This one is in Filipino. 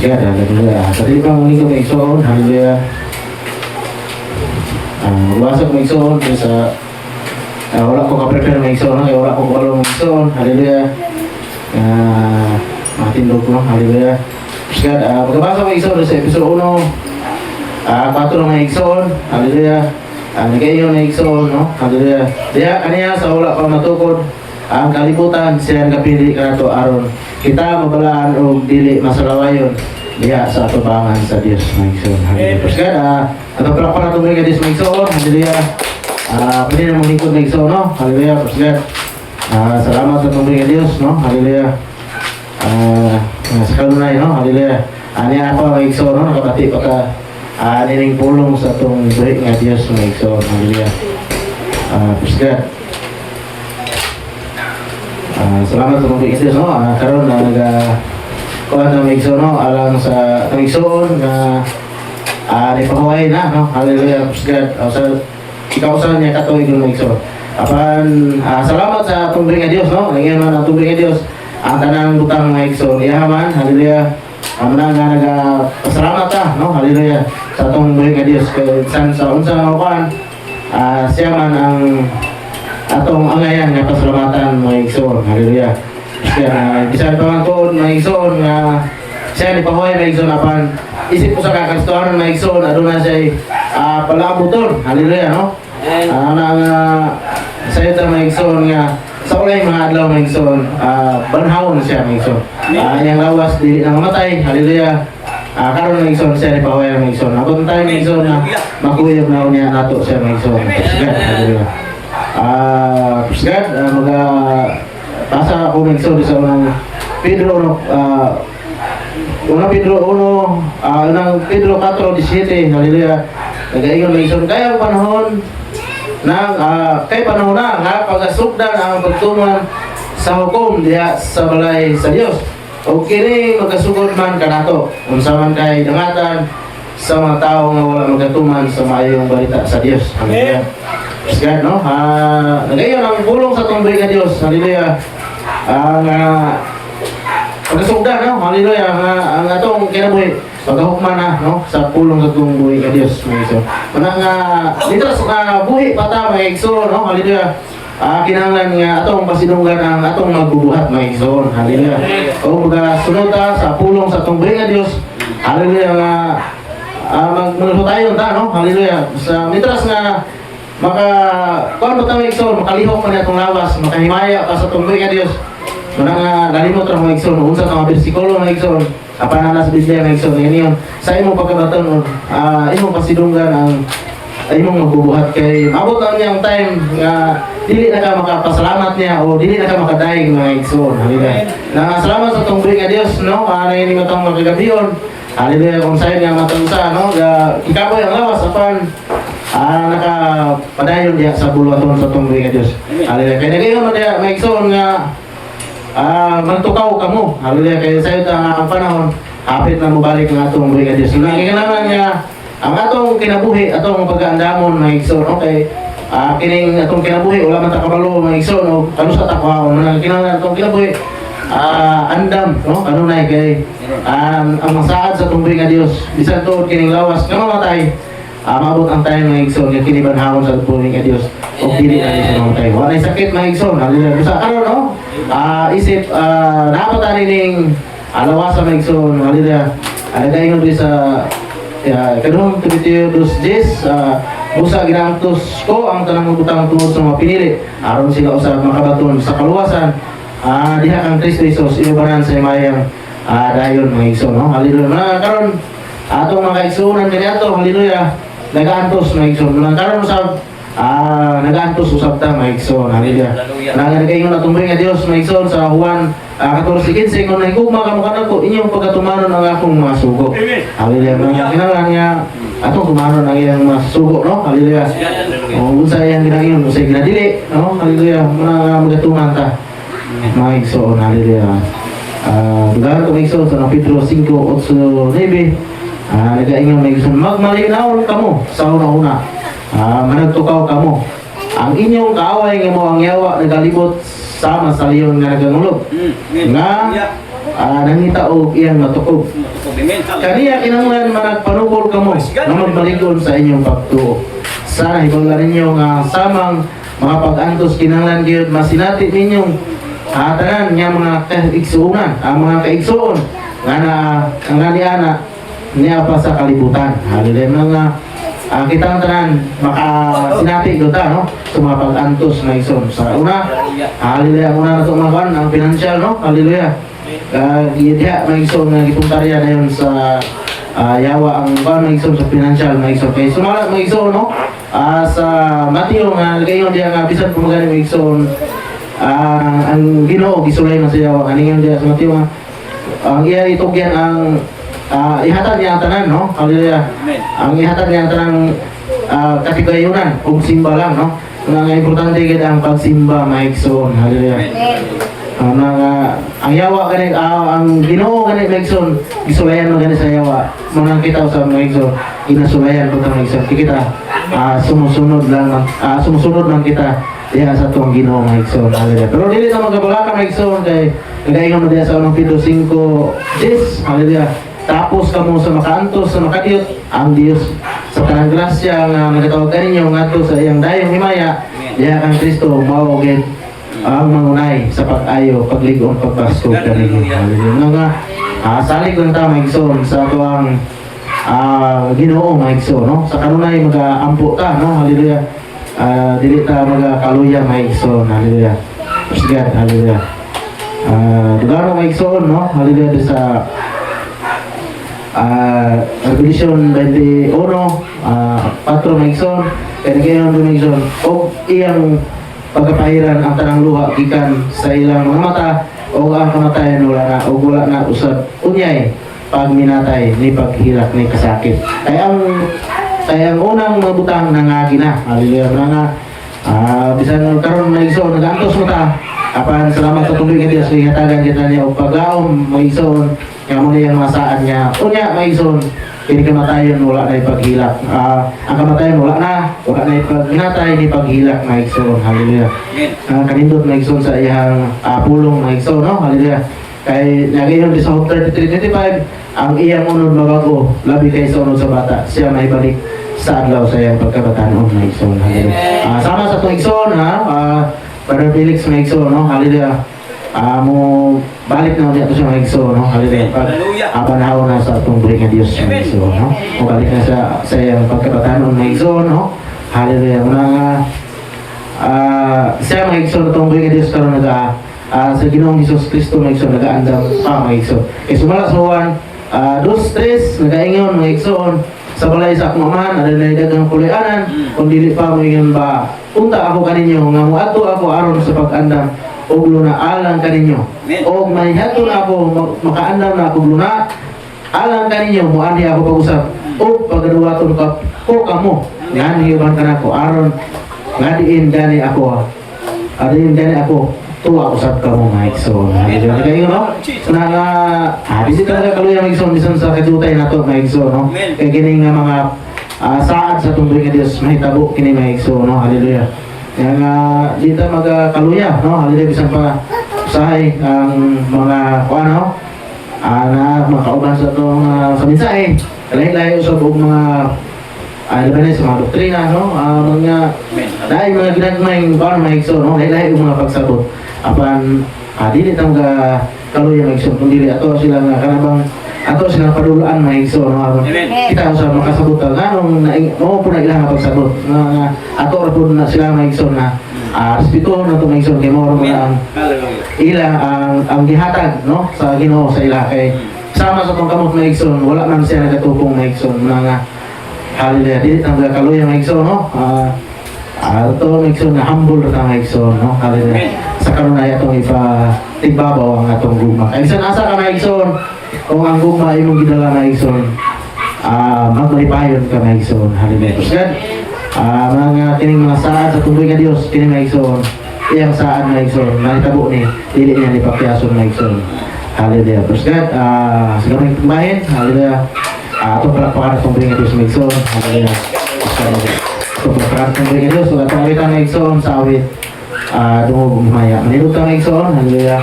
Sige, haleluya. Tadi pa muli ko may igsoon, haleluya. Magbasa ko may igsoon, sa wala ko ka-prepare may igsoon, kaya wala ko kalong may igsoon, haleluya. Matindog ko, haleluya. Sige, magbasa ko may igsoon sa episode 1, 4 na may igsoon, haleluya. Nagayon na igsoon, no? Haleluya. Diya, kaniya sa wala pa matukod, ang kalibutan, siya kapili ka na to aron. Kita mabalaan o dili masalawayon diya sa atubangan sa Diyos na igsoon. Haleluya. Sige, natapalak pa na itong mga Diyos na igsoon, haleluya. Pwede na mong lingkod na igsoon, no? Haleluya. Sige, salamat sa itong mga Diyos, no? Haleluya. Sa kalunay, no? Haleluya. Niya pa mga igsoon, no? Nakabati pa ka nining pulong sa itong buhay nga Diyos na igsoon. Haleluya. Sige, salamat sa mga Diyos, no? Karoon na kuha ng igsoon, no? Alang sa igsoon na nipahuay na, no? Hallelujah. Ikaw saan niya katuwig ng igsoon. Salamat sa tumbling nga Diyos, no? Nagyan man ang tumbling nga Diyos. Ang tanang butang mga igsoon. Iyaman, hallelujah. Pasalamat ka, no? Hallelujah. Sa tumbling nga Diyos. Sa unsa nga kuhan, siya man ang atong angayan nga pasalamatan mga igsoon. Hallelujah. Kaya bisan pa man ko mga igsoon nga siya ni pahoy mga igsoon apan isip ko sa kakastuhan mga igsoon aduna siya palabuton. Hallelujah, no? Sa ito mga igsoon nga sa ulay mga adlaw mga igsoon banhawon siya mga igsoon. Yang lawas dili na mamatay. Hallelujah. Karon mga igsoon siya ni pahoy mga igsoon. Abot tayo mga igsoon na makuyog na niya nato siya mga igsoon. Hallelujah. Pasa ako nagsabi sa unang Pedro unang Pedro 4:17, haleluya. Nagaingon na ison kaya panahon kay panahon na nga pagasugdan ang pagtuman sa hukom diya sa balay sa Dios. O kini magasugod man kanato unsa man kay dangatan sa mga tao nga wala magatuman sa maayong balita sa Dios. Haleluya. God, no? Nagayon ang pulong sa tumbling nga Dios. Haleluya. Pagkasugdan, no? Hallelujah. Ang atong kinabuhi pagkahukman na, no? Sa pulong sa tumbling nga Dios. Manang dito sa buhi pata mga igsoon, no? Hallelujah. Kinahanglan nga atong pasidunggan ang atong magbubuhat mga igsoon. Hallelujah. O sunod ta sa pulong sa tumbling nga Dios. Hallelujah. Magmunod tayo ta, no? Hallelujah. Sa mitras nga kuan ba tayo igsoon, makalihok man atong lawas, makahimaya ka sa tumbling nga Dios. Manang nalimot ra mga igsoon, unsa ka mga bersikulo mga igsoon, apan sa Biblia mga igsoon, yan sa imong pagkabaton, imong pasidunggan ang imong magbubuhat kay abot ang yang time nga dili na ka makapasalamat niya o dili na ka makadaig mga igsoon. Hallelujah. Salamat sa tumbling nga Dios, no? Ini matong magagabion. Hallelujah. Kung sa'yo nga matansa, no? Ikaboy ang lawas apan nakapadayon diya sa buluhaton sa tumbling nga Dios. Hallelujah. Kaya nagayon mo diya may igsoon nga magtukaw ka mo. Hallelujah. Kaya sa'yo ang panahon hapit na mubalik ng atong tumbling nga Dios. Nagkikanaman nga ang atong kinabuhi, atong pagkaandamon mga igsoon. Okay. Kining atong kinabuhi wala man ta kabalo mga igsoon o kanu sa takwaon. Kinahanglan atong kinabuhi andam, no? Kanunay kay ang masaad sa tumbling nga Dios. Bisan tuod kining lawas nga mamatay. Maabot ang tayo mga igsoon nga kinibanhawon sa tumbling nga Dios o dili na siya mamatay. Walay sakit mga igsoon. Hallelujah. Basta karon, no? Isip napata ning alawas sa mga igsoon. Hallelujah. Nagaingon rin sa kadung Timoteo 2:10, busa ginangtos ko ang tanang butang tungod sa mga pinili aron sila usab makabaton sa kaluwasan. Diha kang Kristo Jesus iubanan sa imayang dayon mga igsoon, no? Hallelujah. Karon atong mga igsoonan kaniadto, hallelujah. Nagaantos mga igsoon. Karon usab nagaantos usab ta mga igsoon. Hallelujah. Nagayong natumbling nga Dios mga igsoon sa Juan 14:15 kung nahigugma ka mo kanako inyong pagkatumanon ang akong mga sugo. Hallelujah. Kinahanglan nga atong tumanon ang iyang mga sugo, no? Hallelujah. Unsa iyang ginagin, unsa ginadili, no? Hallelujah. Magatuman ta mga igsoon. Hallelujah. Dugaan ko mga igsoon sa Pedro 5:8-9. Nagaingon mga igsoon, magmalinaw kamo sa una-una. Managtukaw kamo. Ang inyong kaaway nga mo ang yawa nagalibot sama sa liyon nga nagangulog. Nga nangita og iyang matukog. Kaniya kinahanglan managpanugol kamo na magbalikon sa inyong pagtuo. Sana hibala ninyo nga samang mga pag-antos kinahanglan gyud masinati ninyong tanan nga mga kaigsuonan, ang mga kaigsuon nga na ang ana niya pa sa kalibutan. Halilim nga kitang tanan makasinati gyud ta no sa mga pag-antos na igsoon. Sa una, halilim una na to mga ang financial no. Haleluya. Diya maigsoon nga gipuntarya na yun sa yawa ang maigsoon sa financial maigsoon. Kaya sumala maigsoon no sa Mateo nga gayon diya nga bisan pumagani maigsoon ang Ginoo gisulay man sa yawa kaningan diya sa Mateo nga ang iya itugyan ang ihatag niya ang tanan no. Haleluya. Ang ihatag niya ang tanang katigayunan ug simba lang no. Nga importante gid ang pagsimba maigsoon. Haleluya. Ang yawa gani ang Ginoo gani maigsoon gisulayan mo gani sa yawa manang kita sa maigsoon inasulayan ko ta maigsoon kita sumusunod lang kita diha sa tuwang Ginoo maigsoon. Haleluya. Pero dili na magabalaka maigsoon kay nagaingon mo diha sa unang Pedro 5:10. Haleluya. Tapos kamo sa makaantos sa makadiyot ang Dios sa kanang grasya nga nagatawag kaninyo ngadto sa iyang dayong himaya diha kang Kristo mao gid ang mangunay sa pag-ayo, pagligon, pagbastog kaninyo. Haleluya. Salig lang ta maigsoon sa tuwang Ginoo maigsoon no. Sa kanunay mag-aampo ta no. Haleluya. Dili ta magakaluya maigsoon. Haleluya. Praise God. Haleluya. Dugano maigsoon no. Haleluya sa Revelation 21 patro maigsoon kaya nagayon maigsoon o iyang pagkapahiran ang tanang luha gikan sa ilang mga mata o ang kamatayan wala na usab unyay pag minatay ni paghilak ni kasakit kaya ang unang mabutang nangagi na. Haleluya. Nga bisan karon maigsoon nagantos mo ta apan salamat sa tubig nga Dios ihatagan kita niya og paglaom maigsoon kaya mo niyang masaan niya unya maigsoon kini kamatayon wala na ipaghilak ang kamatayon wala na ipaghinatay ni paghilak maigsoon. Haleluya. Kanindot maigsoon sa iyang pulong maigsoon no. Haleluya. Kay nagayon sa Psalm 33:25 ang iyang unod mabago labi kay sa unod sa bata siya may balik sa adlaw sa iyang pagkabatanon maigsoon. Haleluya. Sama sa tuig igsoon Brother Felix maigsoon no. Haleluya. Mo balik na ulit siya maigsoon no. Haleluya. Panahon na sa atong buhay nga Dios maigsoon no. Mo balik na sa iyang pagkabatanon maigsoon no. Haleluya. Siya maigsoon atong buhay nga Dios karon sa Ginoong Hesus Kristo maigsoon nagaandam pa maigsoon. Kay sumala sa Juan 2:3 nagaingon maigsoon sa balay sa akong amahan adunay daghang puloy-anan kung dili pa moingon ba unta ako kaninyo nga moadto ako aron sa pag-andam og luna alang kaninyo og mayhaton ako makaandam na ako luna alang kaninyo moandi ako pag-usap og pagaduwaton ko kamo ngani uban kanako aron ngadiin gani ako tuwa usap ka mo maigsoon. Haleluya. Kayo no? Bisit talaga kaluya maigsoon bisan sa kadutay nato maigsoon no. Kay kini nga mga saad sa tungod nga Dios mahitabo kini maigsoon no. Haleluya. Kaya nga di ta magakaluya no. Haleluya bisan pa usahay ang mga kuano na makauban sa tong sa mensahe. Lain-lain usab og mga labanan sa mga doktrina no. Mga dahil mga ginagmayng kuano maigsoon no. Lain-lain og mga pagsabot. Apan dili tang kaluya maigsoon kun dili ato sila nga kanabang ato sila padulaan maigsoon no. Kita usab makasabot nganong mo po na ilang pagsabot nga ato ra pud na sila maigsoon na respeto na to maigsoon kay mo ang ilang ang gihatag no sa Ginoo sa ila kay sama sa tong kamot maigsoon wala man siya nagatupong maigsoon nga haleluya dili tang kaluya maigsoon no. Ato maigsoon na humble ta maigsoon no. Haleluya. Sa karon ay atong tigbabaw ang atong gugma. Ay bisan asa ka maigsoon kung ang gugma imong gidala maigsoon magmalipayon ka maigsoon. Haleluya. God mga kining mga saad sa tungod nga Dios kini maigsoon iyang saad maigsoon mahitabo ni dili niya ipakyason maigsoon. Haleluya. God sa gamay bahin. Haleluya. Atong palakpakan atong nga Dios maigsoon. Haleluya. Atong palakpakan atong nga Dios atong awit maigsoon sa awit dungo gumaya manilog ka maigsoon. Haleluya.